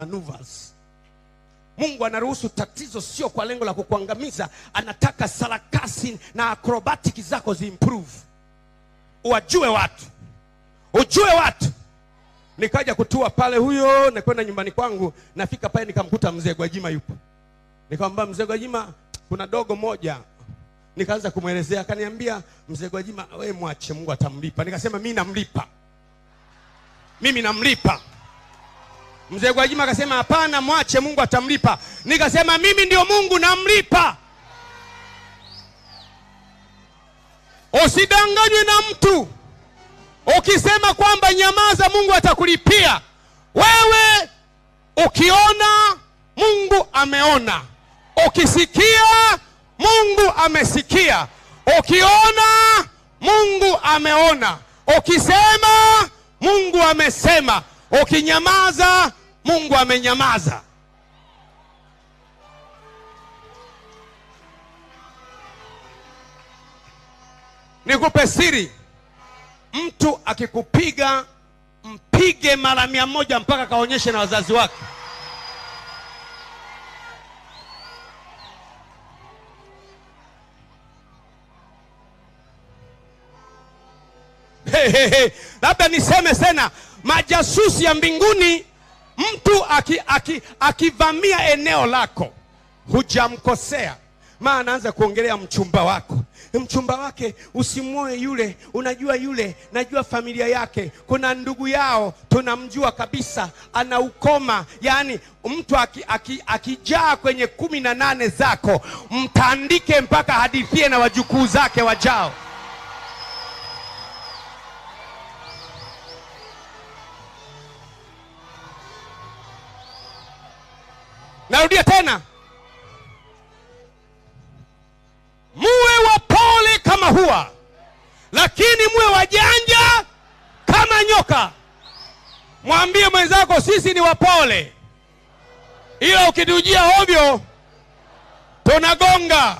maneuvers. Mungu anaruhusu tatizo sio kwa lengo la kukuangamiza, anataka sarakasi na acrobatic zako ziimprove. Ujue watu. Nikaja kutua pale huyo, nakwenda nyumbani kwangu, nafika pale nikamkuta mzee Gwajima yupo. Nikamwambia mzee Gwajima, kuna dogo moja. Nikaanza kumuelezea, akaniambia mzee Gwajima, wewe mwache, Mungu atamlipa. Nikasema mimi namlipa. Mzee Gwajima akasema hapana, mwache, Mungu atamlipa. Nikasema mimi ndio Mungu namlipa. Usidanganywe na mtu. Ukisema kwamba nyamaza, Mungu atakulipia. Wewe ukiona, Mungu ameona. Ukisikia, Mungu amesikia. Ukiona, Mungu ameona. Ukisema, Mungu amesema. Ukinyamaza, Mungu amenyamaza. Nikupe siri. Mtu akikupiga, mpige mara 100 mpaka kaonyeshe na wazazi wake. Labda niseme tena, majasusi ya mbinguni, mtu akivamia eneo lako, hujamkosea. Maana anaanza kuongelea mchumba wako. Mchumba wake usimuoe yule, unajua yule, najua familia yake, kuna ndugu yao tunamjua kabisa, ana ukoma. Yani mtu akijaa kwenye 18 zako, mtandike mpaka hadithie na wajukuu zake wajao. Narudia tena. Muwe wapole kama hua, lakini muwe wajanja kama nyoka. Mwambie mwenzako sisi ni wapole, ila ukitujia ovyo tunagonga.